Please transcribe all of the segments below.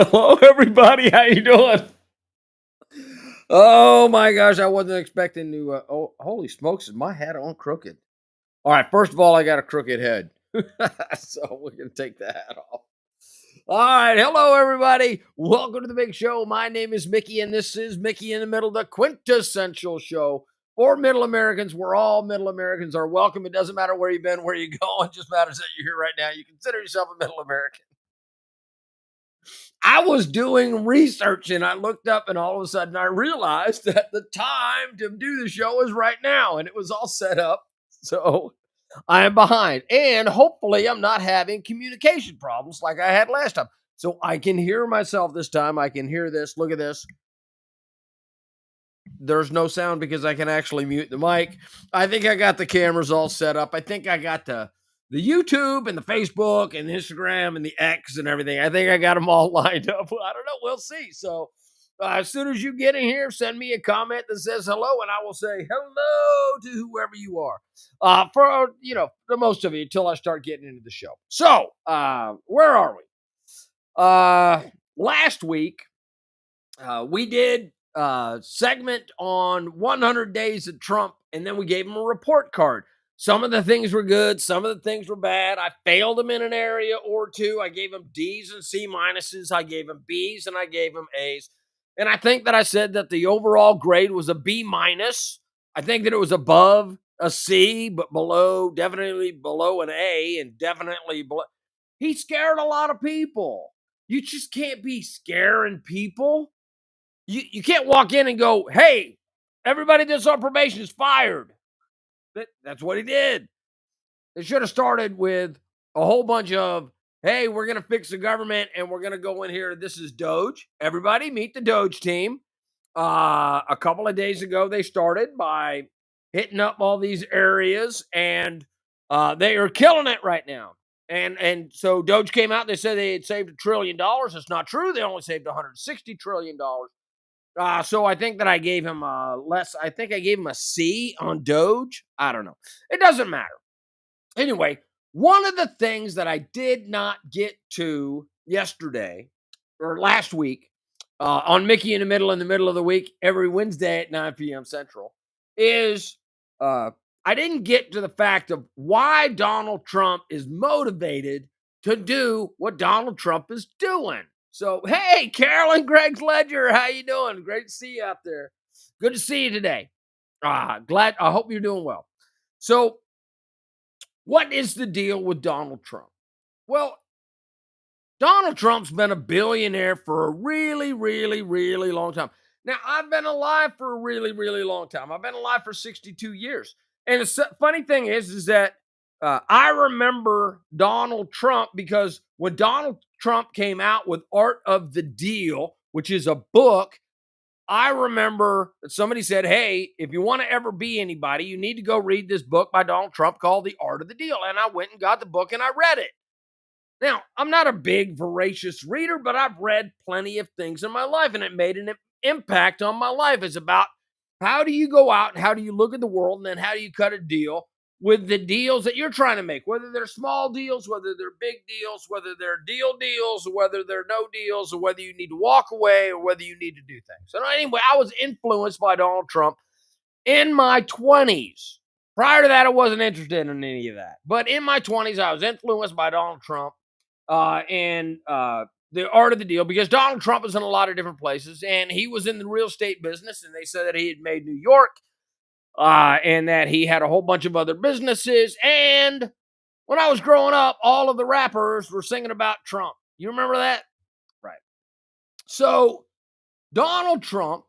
Hello, everybody. How you doing? Oh my gosh, I wasn't expecting to. Oh, holy smokes! Is my hat on crooked? All right. First of all, I got a crooked head, so we're gonna take the hat off. All right. Hello, everybody. Welcome to the big show. My name is Mickey, and this is Mickey in the Middle, the quintessential show for Middle Americans. Where all Middle Americans are welcome. It doesn't matter where you've been, where you go. It just matters that you're here right now. You consider yourself a Middle American. I was doing research and I looked up and all of a sudden I realized that the time to do the show is right now and it was all set up. So I am behind and hopefully I'm not having communication problems like I had last time. So I can hear myself this time. I can hear this. Look at this. There's no sound because I can actually mute the mic. I think I got the cameras all set up. I think I got the YouTube and the Facebook and the Instagram and the X and everything. I think I got them all lined up. I don't know. We'll see. So as soon as you get in here, send me a comment that says hello, and I will say hello to whoever you are. For the most of you until I start getting into the show. So where are we? Last week we did segment on 100 days of Trump, and then we gave him a report card. Some of the things were good, some of the things were bad. I failed him in an area or two. I gave him D's and C minuses. I gave him B's and I gave him A's. And I think that I said that the overall grade was a B minus. I think that it was above a C, but below, definitely below an A, and definitely below. He scared a lot of people. You just can't be scaring people. You can't walk in and go, "Hey, everybody that's on probation is fired." That's what he did. They should have started with a whole bunch of, "Hey, we're going to fix the government and we're going to go in here. This is Doge. Everybody meet the Doge team." A couple of days ago, they started by hitting up all these areas, and they are killing it right now. And so Doge came out. They said they had saved $1 trillion. It's not true. They only saved $160 trillion. So I think that I gave him less. I think I gave him a C on Doge. I don't know. It doesn't matter. Anyway, one of the things that I did not get to yesterday or last week on Mickey in the middle of the week, every Wednesday at 9 p.m. Central, is I didn't get to the fact of why Donald Trump is motivated to do what Donald Trump is doing. So, hey, Carolyn, Greg's Ledger, how you doing? Great to see you out there. Good to see you today. Glad. I hope you're doing well. So, what is the deal with Donald Trump? Well, Donald Trump's been a billionaire for a really, really, really long time. Now, I've been alive for a really, really long time. I've been alive for 62 years. And the funny thing is that I remember Donald Trump because when Donald Trump came out with Art of the Deal, which is a book, I remember that somebody said, "Hey, if you want to ever be anybody, you need to go read this book by Donald Trump called The Art of the Deal." And I went and got the book and I read it. Now, I'm not a big, voracious reader, but I've read plenty of things in my life, and it made an impact on my life. It's about how do you go out and how do you look at the world, and then how do you cut a deal with the deals that you're trying to make, whether they're small deals, whether they're big deals, whether they're deals, or whether they're no deals, or whether you need to walk away, or whether you need to do things. So anyway, I was influenced by Donald Trump in my 20s. Prior to that, I wasn't interested in any of that. But in my 20s, I was influenced by Donald Trump and the Art of the Deal, because Donald Trump is in a lot of different places, and he was in the real estate business, and they said that he had made New York, and that he had a whole bunch of other businesses. And when I was growing up, all of the rappers were singing about Trump. You remember that? Right. So Donald Trump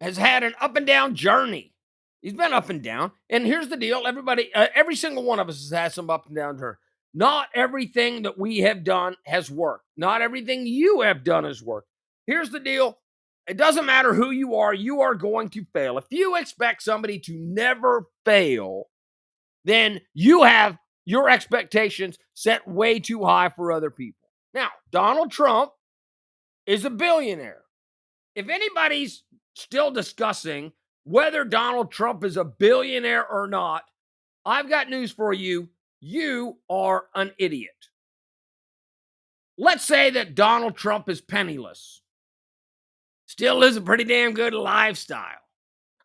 has had an up and down journey. He's been up and down. And here's the deal. Everybody, every single one of us has had some up and down journey. Not everything that we have done has worked. Not everything you have done has worked. Here's the deal. It doesn't matter who you are going to fail. If you expect somebody to never fail, then you have your expectations set way too high for other people. Now, Donald Trump is a billionaire. If anybody's still discussing whether Donald Trump is a billionaire or not, I've got news for you. You are an idiot. let's say that Donald Trump is penniless, still lives a pretty damn good lifestyle.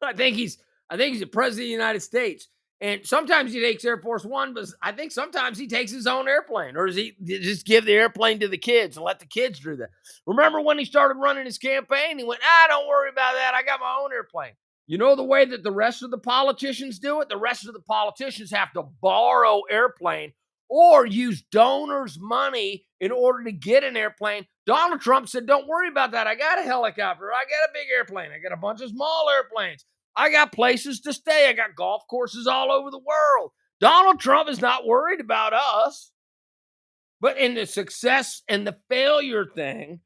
I think he's I think he's the president of the United States. And sometimes he takes Air Force One, but I think sometimes he takes his own airplane, or does he just give the airplane to the kids and let the kids do that? Remember when he started running his campaign? He went, don't worry about that. I got my own airplane. You know the way that the rest of the politicians do it? The rest of the politicians have to borrow airplane or use donors' money in order to get an airplane. Donald Trump said, don't worry about that. I got a helicopter. I got a big airplane. I got a bunch of small airplanes. I got places to stay. I got golf courses all over the world. Donald Trump is not worried about us. But in the success and the failure thing,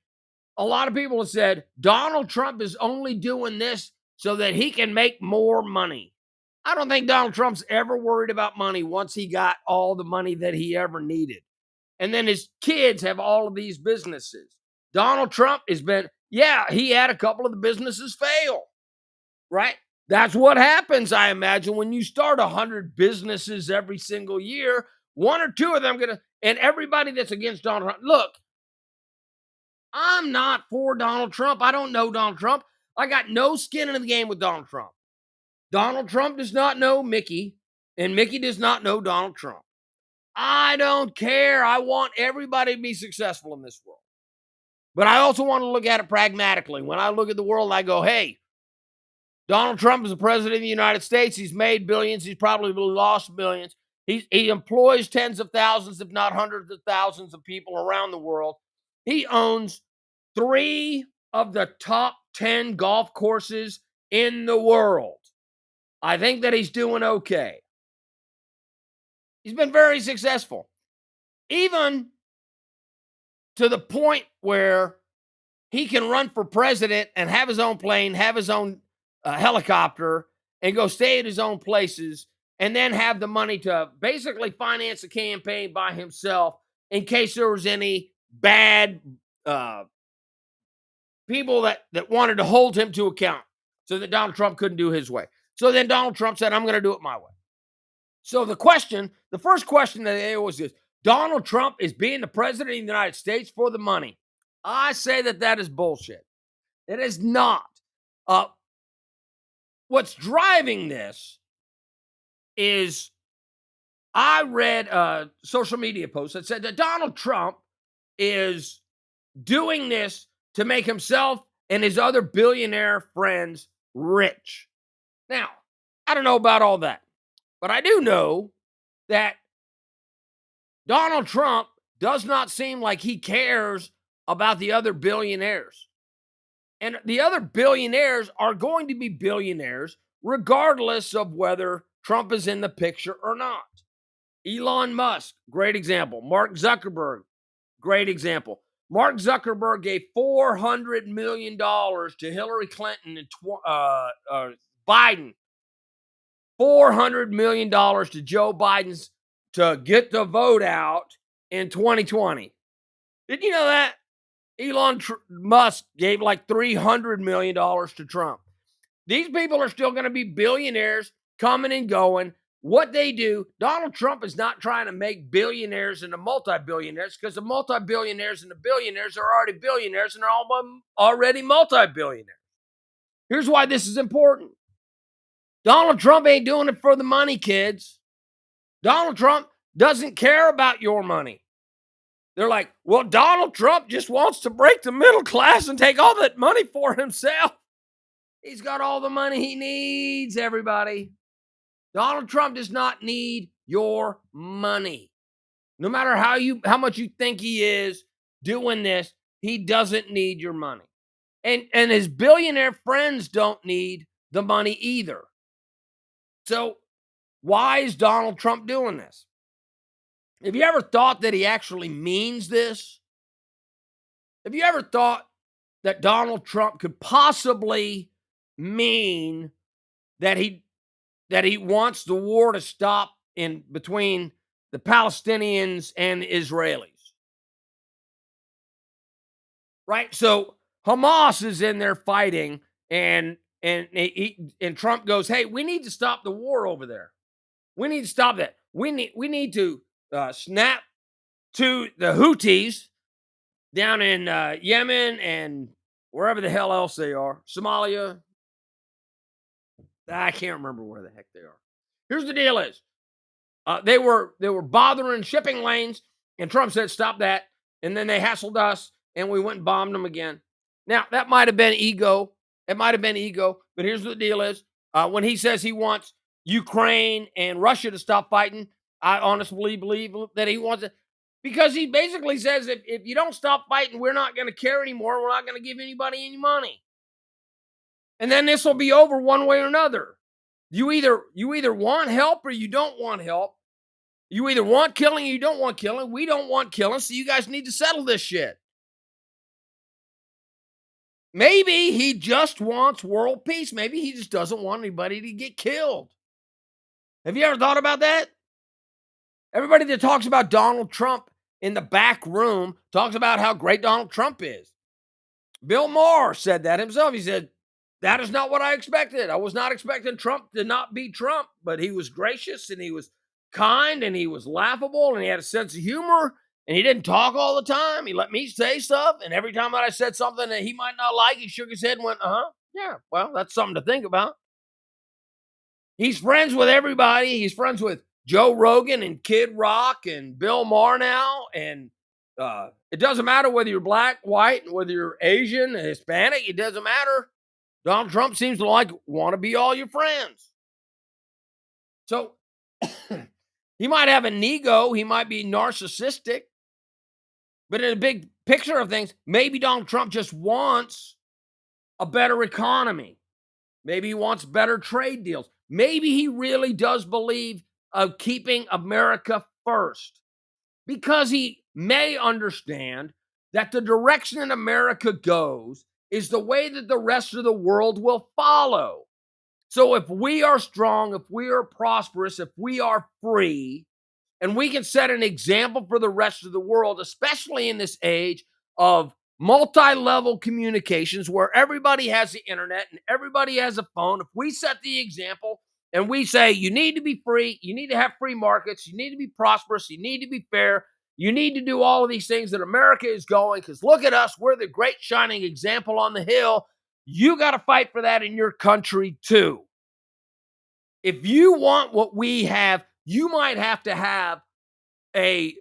a lot of people have said Donald Trump is only doing this so that he can make more money. I don't think Donald Trump's ever worried about money once he got all the money that he ever needed. And then his kids have all of these businesses. Donald Trump has been, he had a couple of the businesses fail, right? That's what happens, I imagine, when you start 100 businesses every single year. One or two of them and everybody that's against Donald Trump. Look, I'm not for Donald Trump. I don't know Donald Trump. I got no skin in the game with Donald Trump. Donald Trump does not know Mickey, and Mickey does not know Donald Trump. I don't care. I want everybody to be successful in this world. But I also want to look at it pragmatically. When I look at the world, I go, hey, Donald Trump is the president of the United States. He's made billions. He's probably lost billions. He employs tens of thousands, if not hundreds of thousands of people around the world. He owns 3 of the top 10 golf courses in the world. I think that he's doing okay. He's been very successful, even to the point where he can run for president and have his own plane, have his own helicopter, and go stay at his own places, and then have the money to basically finance a campaign by himself in case there was any bad people that wanted to hold him to account so that Donald Trump couldn't do his way. So then Donald Trump said, I'm going to do it my way. So the first question that they always is, Donald Trump is being the president of the United States for the money. I say that is bullshit. It is not. What's driving this is I read a social media post that said that Donald Trump is doing this to make himself and his other billionaire friends rich. Now, I don't know about all that, but I do know that Donald Trump does not seem like he cares about the other billionaires. And the other billionaires are going to be billionaires regardless of whether Trump is in the picture or not. Elon Musk, great example. Mark Zuckerberg, great example. Mark Zuckerberg gave $400 million to Hillary Clinton and Biden. $400 million to Joe Biden to get the vote out in 2020. Did you know that? Elon Musk gave like $300 million to Trump. These people are still going to be billionaires coming and going. What they do, Donald Trump is not trying to make billionaires into multi-billionaires because the multi-billionaires and the billionaires are already billionaires and are already multi-billionaires. Here's why this is important. Donald Trump ain't doing it for the money, kids. Donald Trump doesn't care about your money. They're like, well, Donald Trump just wants to break the middle class and take all that money for himself. He's got all the money he needs, everybody. Donald Trump does not need your money. No matter how much you think he is doing this, he doesn't need your money. And his billionaire friends don't need the money either. So why is Donald Trump doing this? Have you ever thought that he actually means this? Have you ever thought that Donald Trump could possibly mean that he wants the war to stop in between the Palestinians and the Israelis? Right? So Hamas is in there fighting, and Trump goes, "Hey, we need to stop the war over there. We need to stop that. We need to snap to the Houthis down in Yemen and wherever the hell else they are, Somalia. I can't remember where the heck they are. Here's the deal: is they were bothering shipping lanes, and Trump said stop that, and then they hassled us, and we went and bombed them again. Now that might have been ego. It might have been ego, but here's what the deal is: when he says he wants Ukraine and Russia to stop fighting, I honestly believe that he wants it because he basically says if you don't stop fighting, we're not going to care anymore. We're not going to give anybody any money, and then this will be over one way or another. You either want help or you don't want help. You either want killing or you don't want killing. We don't want killing, so you guys need to settle this shit. Maybe he just wants world peace. Maybe he just doesn't want anybody to get killed. Have you ever thought about that? Everybody that talks about Donald Trump in the back room talks about how great Donald Trump is. Bill Maher said that himself. He said, that is not what I expected. I was not expecting Trump to not be Trump, but he was gracious and he was kind and he was laughable and he had a sense of humor and he didn't talk all the time. He let me say stuff. And every time that I said something that he might not like, he shook his head and went, yeah, well, that's something to think about. He's friends with everybody. He's friends with Joe Rogan and Kid Rock and Bill Maher now. And it doesn't matter whether you're black, white, whether you're Asian, Hispanic, it doesn't matter. Donald Trump seems to want to be all your friends. So he might have an ego. He might be narcissistic. But in the big picture of things, maybe Donald Trump just wants a better economy. Maybe he wants better trade deals. Maybe he really does believe of keeping America first because he may understand that the direction that America goes is the way that the rest of the world will follow. So if we are strong, if we are prosperous, if we are free, and we can set an example for the rest of the world, especially in this age of multi-level communications where everybody has the internet and everybody has a phone. If we set the example and we say, you need to be free, you need to have free markets, you need to be prosperous, you need to be fair, you need to do all of these things that America is going, because look at us, we're the great shining example on the hill. You got to fight for that in your country too. If you want what we have, you might have to have a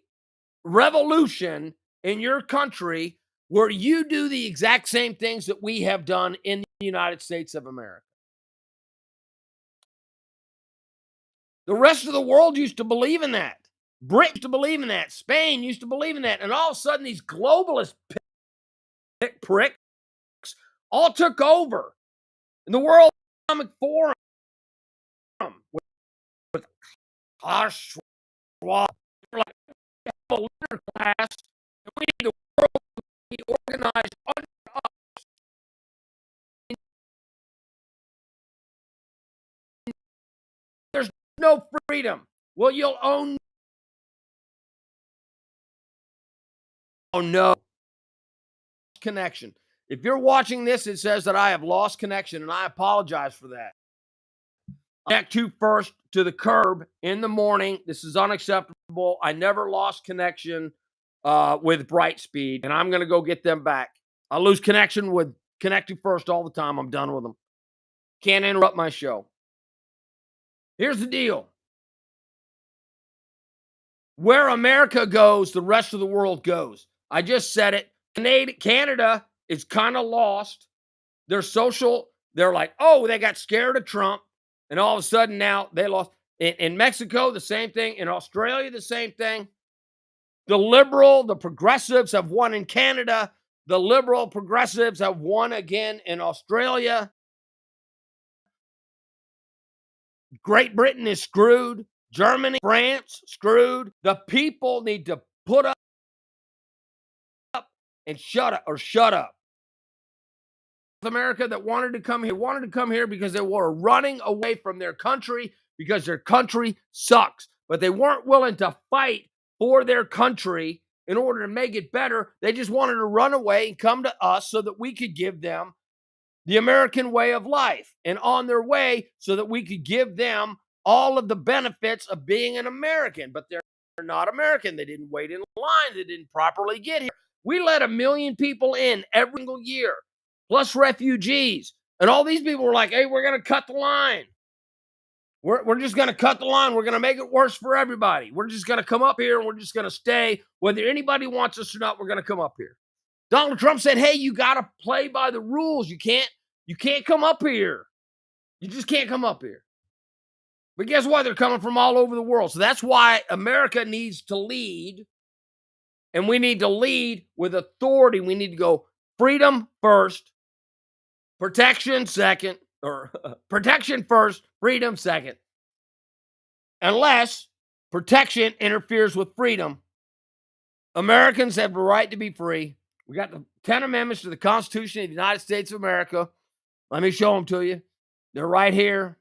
revolution in your country where you do the exact same things that we have done in the United States of America. The rest of the world used to believe in that. Britain used to believe in that. Spain used to believe in that. And all of a sudden, these globalist pricks all took over. And the World Economic Forum with Klaus Schwab, like a leader class, and we need the world to be organized under us. There's no freedom. Well, you'll own. Oh no. Connection. If you're watching this, it says that I have lost connection, and I apologize for that. Connect to first to the curb in the morning. This is unacceptable. I never lost connection with Brightspeed, and I'm going to go get them back. I lose connection with Connect to First all the time. I'm done with them. Can't interrupt my show. Here's the deal. Where America goes, the rest of the world goes. I just said it. Canada is kind of lost. They're like, oh, they got scared of Trump. And all of a sudden now they lost. In Mexico, the same thing. In Australia, the same thing. The progressives have won in Canada. The liberal progressives have won again in Australia. Great Britain is screwed. Germany, France, screwed. The people need to put up and shut up. America that wanted to come here because they were running away from their country because their country sucks. But they weren't willing to fight for their country in order to make it better. They just wanted to run away and come to us so that we could give them the American way of life and on their way so that we could give them all of the benefits of being an American. But they're not American. They didn't wait in line. They didn't properly get here. We let 1 million people in every single year, plus refugees. And all these people were like, hey, we're going to cut the line. We're just going to cut the line. We're going to make it worse for everybody. We're just going to come up here and we're just going to stay. Whether anybody wants us or not, we're going to come up here. Donald Trump said, hey, you got to play by the rules. You can't come up here. You just can't come up here. But guess what? They're coming from all over the world. So that's why America needs to lead. And we need to lead with authority. We need to go freedom first, protection second, or protection first, freedom second. Unless protection interferes with freedom, Americans have the right to be free. We got the 10 amendments to the Constitution of the United States of America. Let me show them to you. They're right here.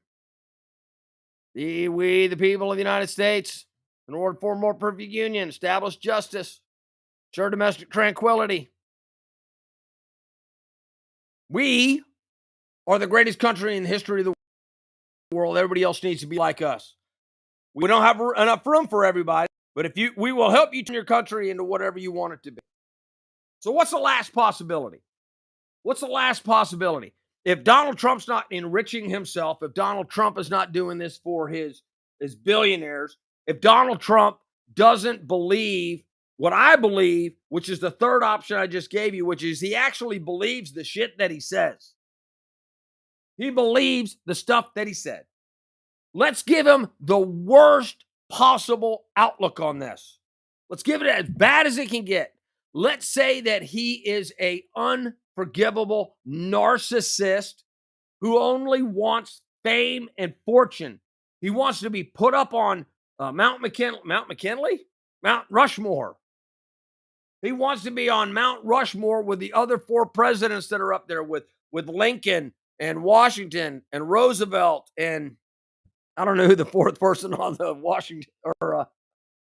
We, the people of the United States, in order for a more perfect union, establish justice, ensure domestic tranquility. We are the greatest country in the history of the world. Everybody else needs to be like us. We don't have enough room for everybody, but we will help you turn your country into whatever you want it to be. So what's the last possibility? What's the last possibility? If Donald Trump's not enriching himself, if Donald Trump is not doing this for his billionaires, if Donald Trump doesn't believe what I believe, which is the third option I just gave you, which is he actually believes the shit that he says. He believes the stuff that he said. Let's give him the worst possible outlook on this. Let's give it as bad as it can get. Let's say that he is an unforgivable narcissist who only wants fame and fortune. He wants to be put up on Mount Rushmore. He wants to be on Mount Rushmore with the other 4 presidents that are up there with Lincoln and Washington and Roosevelt, and I don't know who the 4th person on the Washington or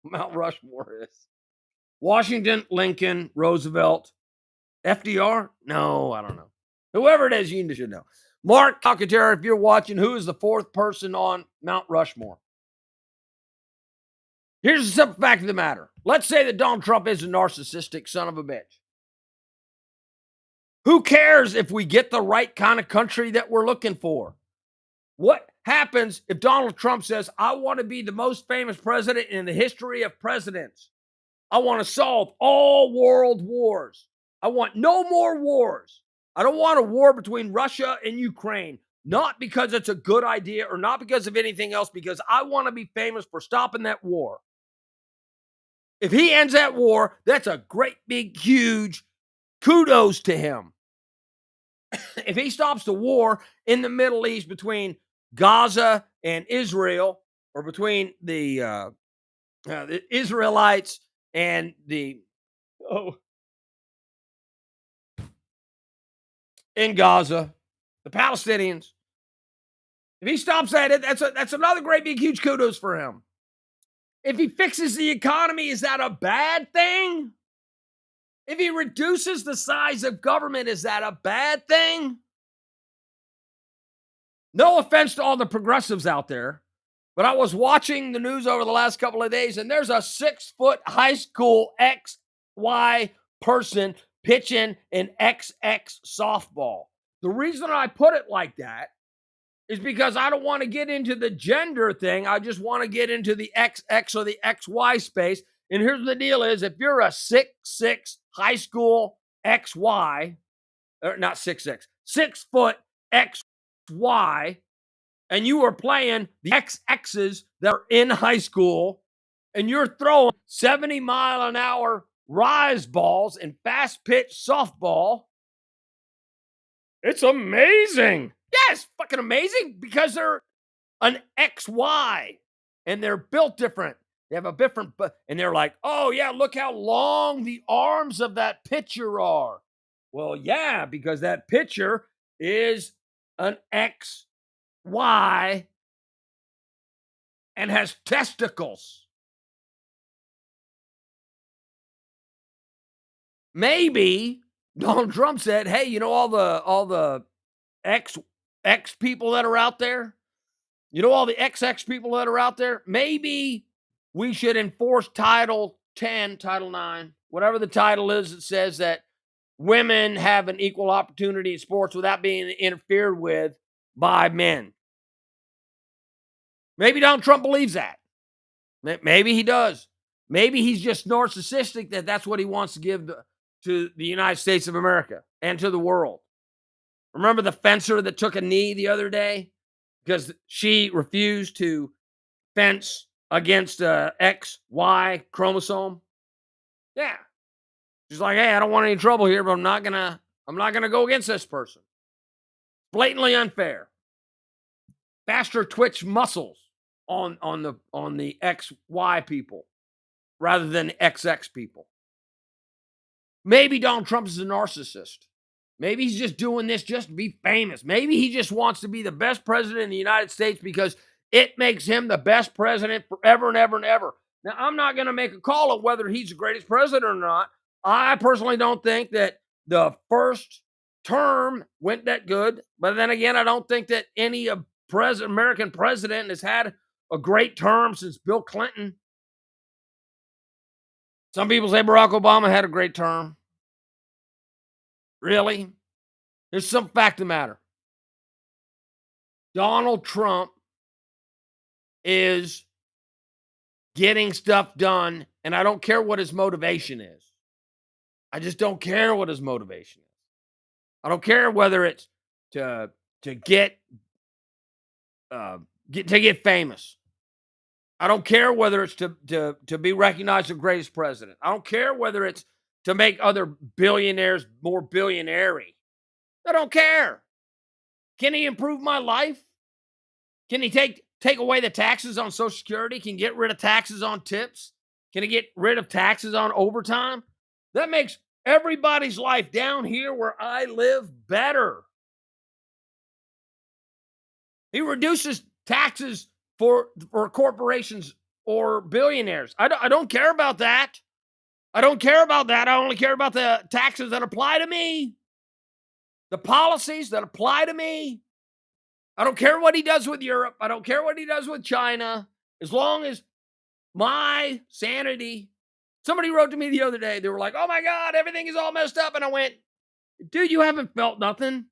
Mount Rushmore is. Washington, Lincoln, Roosevelt, FDR? No, I don't know. Whoever it is, you should know. Mark Calcaterra, if you're watching, who is the 4th person on Mount Rushmore? Here's the simple fact of the matter. Let's say that Donald Trump is a narcissistic son of a bitch. Who cares if we get the right kind of country that we're looking for? What happens if Donald Trump says, I want to be the most famous president in the history of presidents? I want to solve all world wars. I want no more wars. I don't want a war between Russia and Ukraine. Not because it's a good idea or not because of anything else, because I want to be famous for stopping that war. If he ends that war, that's a great big huge kudos to him. If he stops the war in the Middle East between Gaza and Israel, or between the Israelites and in Gaza, the Palestinians, if he stops that, that's another great big huge kudos for him. If he fixes the economy, is that a bad thing? If he reduces the size of government, is that a bad thing? No offense to all the progressives out there, but I was watching the news over the last couple of days, and there's a 6-foot high school XY person pitching an XX softball. The reason I put it like that is because I don't want to get into the gender thing. I just want to get into the XX or the XY space. And here's the deal is, if you're a 6'6" high school XY, or not 6'6", 6-foot XY, and you are playing the XXs that are in high school, and you're throwing 70-mile-an-hour rise balls and fast pitch softball, it's amazing. Yeah, it's fucking amazing because they're an XY and they're built different. They have a different, and they're like, oh yeah, look how long the arms of that pitcher are. Well, yeah, because that pitcher is an XY and has testicles. Maybe Donald Trump said, hey, you know, all the X people that are out there, you know, all the XX people that are out there, maybe we should enforce Title 10, Title 9, whatever the title is, it says that women have an equal opportunity in sports without being interfered with by men. Maybe Donald Trump believes that. Maybe he does. Maybe he's just narcissistic that that's what he wants to give to the United States of America and to the world. Remember the fencer that took a knee the other day because she refused to fence against XY chromosome? Yeah. She's like, hey, I don't want any trouble here, but I'm not gonna go against this person. Blatantly unfair. Faster twitch muscles on the XY people rather than XX people. Maybe Donald Trump is a narcissist. Maybe he's just doing this just to be famous. Maybe he just wants to be the best president in the United States because it makes him the best president forever and ever and ever. Now, I'm not going to make a call on whether he's the greatest president or not. I personally don't think that the first term went that good. But then again, I don't think that any American president has had a great term since Bill Clinton. Some people say Barack Obama had a great term. Really? There's some fact of the matter. Donald Trump is getting stuff done, and I don't care what his motivation is. I just don't care what his motivation is. I don't care whether it's to get famous. I don't care whether it's to be recognized as the greatest president. I don't care whether it's to make other billionaires more billionaire-y. I don't care. Can he improve my life? Can he take away the taxes on Social Security? Can he get rid of taxes on tips? Can he get rid of taxes on overtime? That makes everybody's life down here where I live better. He reduces taxes for corporations or billionaires. I don't care about that. I don't care about that. I only care about the taxes that apply to me. The policies that apply to me. I don't care what he does with Europe. I don't care what he does with China. As long as my sanity. Somebody wrote to me the other day. They were like, oh my God, everything is all messed up. And I went, dude, you haven't felt nothing.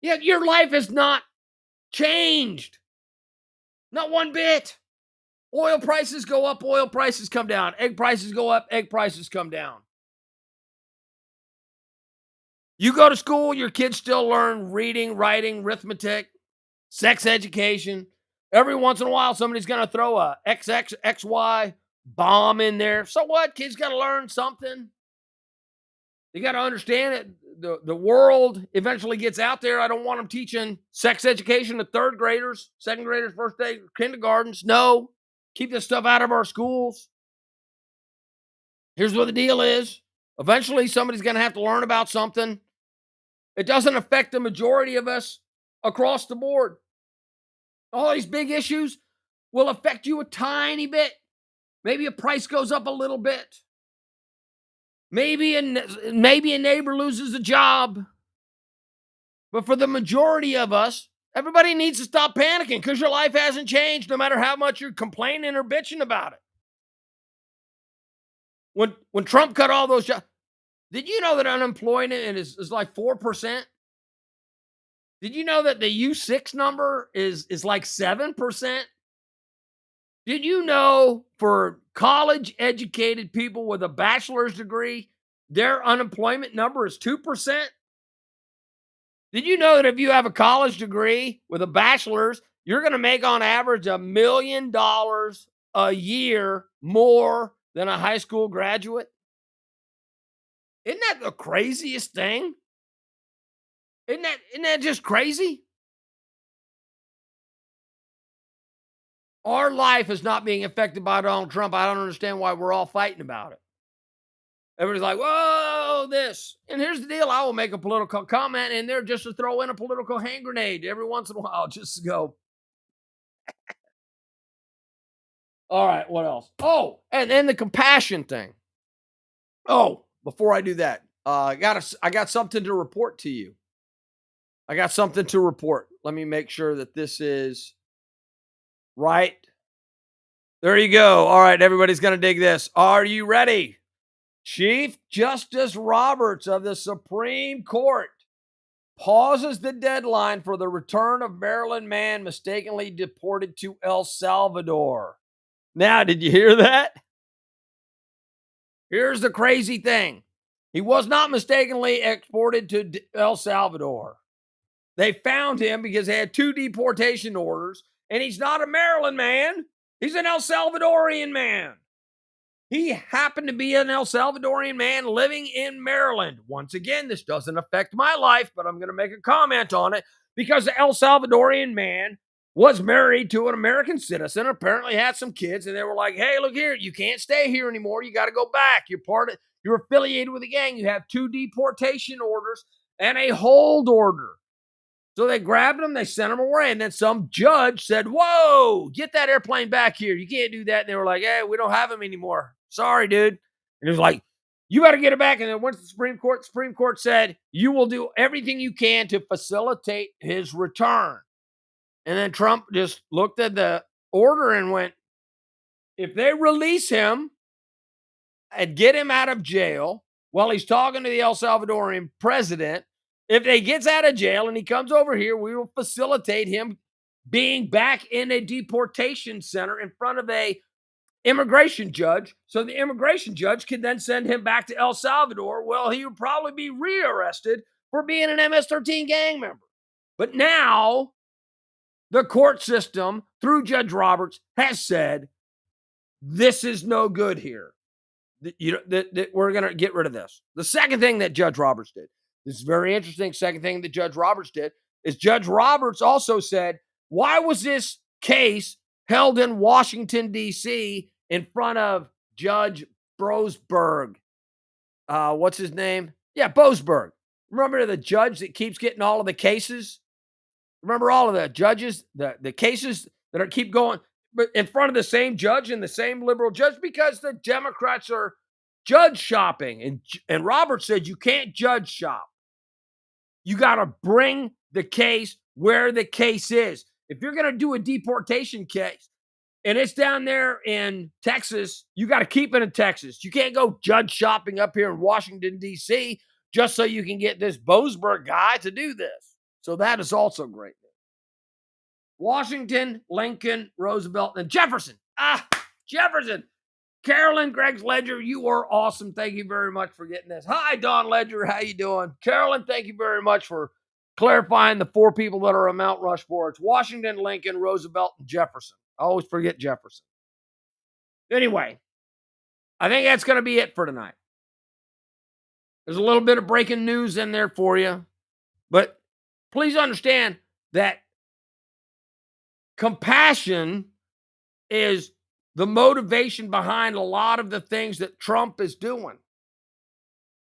Yeah, your life has not changed. Not one bit. Oil prices go up, oil prices come down. Egg prices go up, egg prices come down. You go to school, your kids still learn reading, writing, arithmetic, sex education. Every once in a while, somebody's going to throw a XY bomb in there. So what? Kids got to learn something. You got to understand it. The world eventually gets out there. I don't want them teaching sex education to third graders, second graders, first day, kindergartens. No. Keep this stuff out of our schools. Here's what the deal is. Eventually, somebody's going to have to learn about something. It doesn't affect the majority of us across the board. All these big issues will affect you a tiny bit. Maybe a price goes up a little bit. Maybe a neighbor loses a job. But for the majority of us, everybody needs to stop panicking because your life hasn't changed no matter how much you're complaining or bitching about it. When Trump cut all those jobs, did you know that unemployment is like 4%? Did you know that the U6 number is like 7%? Did you know for college-educated people with a bachelor's degree, their unemployment number is 2%? Did you know that if you have a college degree with a bachelor's, you're going to make on average $1 million a year more than a high school graduate? Isn't that the craziest thing? Isn't that just crazy? Our life is not being affected by Donald Trump. I don't understand why we're all fighting about it. Everybody's like, whoa, this. And here's the deal. I will make a political comment in there just to throw in a political hand grenade every once in a while, just to go. All right, what else? Oh, and then the compassion thing. Oh, before I do that, I got something to report to you. I got something to report. Let me make sure that this is right. There you go. All right, everybody's going to dig this. Are you ready? Chief Justice Roberts of the Supreme Court pauses the deadline for the return of Maryland man mistakenly deported to El Salvador. Now, did you hear that? Here's the crazy thing. He was not mistakenly exported to El Salvador. They found him because they had 2 deportation orders, and he's not a Maryland man. He's an El Salvadorian man. He happened to be an El Salvadorian man living in Maryland. Once again, this doesn't affect my life, but I'm going to make a comment on it because the El Salvadorian man was married to an American citizen, apparently had some kids, and they were like, hey, look here, you can't stay here anymore. You got to go back. You're affiliated with a gang. You have 2 deportation orders and a hold order. So they grabbed him, they sent him away, and then some judge said, whoa, get that airplane back here. You can't do that. And they were like, hey, we don't have him anymore. Sorry, dude. And it was like, you better get it back. And then went to the Supreme Court. The Supreme Court said, you will do everything you can to facilitate his return. And then Trump just looked at the order and went, if they release him and get him out of jail while he's talking to the El Salvadorian president, if he gets out of jail and he comes over here, we will facilitate him being back in a deportation center in front of a immigration judge. So the immigration judge can then send him back to El Salvador. Well, he would probably be rearrested for being an MS-13 gang member. But now the court system, through Judge Roberts, has said, this is no good here. We're going to get rid of this. The second thing that Judge Roberts did, this is very interesting. Second thing that Judge Roberts did is Judge Roberts also said, why was this case held in Washington, D.C. in front of Judge Boasberg? What's his name? Yeah, Boasberg. Remember the judge that keeps getting all of the cases? Remember all of the judges, the cases that keep going in front of the same judge and the same liberal judge because the Democrats are judge shopping. And Roberts said you can't judge shop. You got to bring the case where the case is. If you're going to do a deportation case and it's down there in Texas, you got to keep it in Texas. You can't go judge shopping up here in Washington, D.C. just so you can get this Boasberg guy to do this. So that is also great. Washington, Lincoln, Roosevelt, and Jefferson. Jefferson. Carolyn, Greg's Ledger, you are awesome. Thank you very much for getting this. Hi, Don Ledger. How you doing? Carolyn, thank you very much for clarifying the 4 people that are on Mount Rushmore. It's Washington, Lincoln, Roosevelt, and Jefferson. I always forget Jefferson. Anyway, I think that's going to be it for tonight. There's a little bit of breaking news in there for you. But please understand that compassion is the motivation behind a lot of the things that Trump is doing.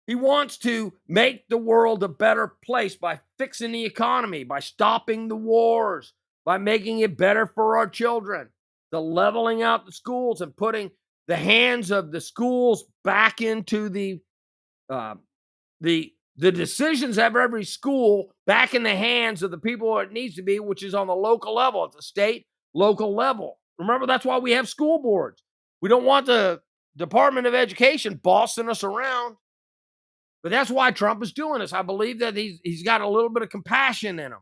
He wants to make the world a better place by fixing the economy, by stopping the wars, by making it better for our children, the leveling out the schools and putting the hands of the schools back into the decisions of every school back in the hands of the people it needs to be, which is on the local level, at the state, local level. Remember, that's why we have school boards. We don't want the Department of Education bossing us around. But that's why Trump is doing this. I believe that he's got a little bit of compassion in him.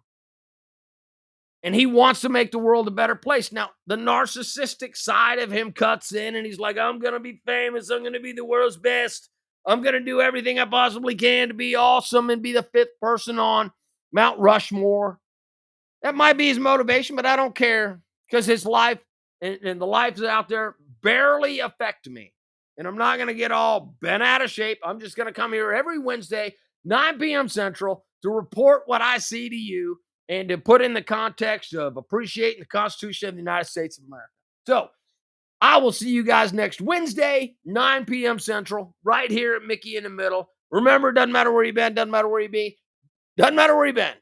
And he wants to make the world a better place. Now, the narcissistic side of him cuts in and he's like, I'm going to be famous. I'm going to be the world's best. I'm going to do everything I possibly can to be awesome and be the 5th person on Mount Rushmore. That might be his motivation, but I don't care because his life and the lives out there barely affect me. And I'm not going to get all bent out of shape. I'm just going to come here every Wednesday, 9 p.m. Central, to report what I see to you and to put in the context of appreciating the Constitution of the United States of America. So I will see you guys next Wednesday, 9 p.m. Central, right here at Mickey in the Middle. Remember, it doesn't matter where you've been, doesn't matter where you be, doesn't matter where you've been.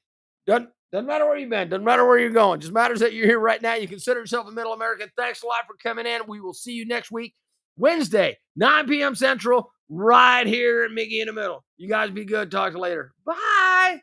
Doesn't matter where you've been. Doesn't matter where you're going. Just matters that you're here right now. You consider yourself a Middle American. Thanks a lot for coming in. We will see you next week, Wednesday, 9 p.m. Central, right here at Mickey in the Middle. You guys be good. Talk to you later. Bye.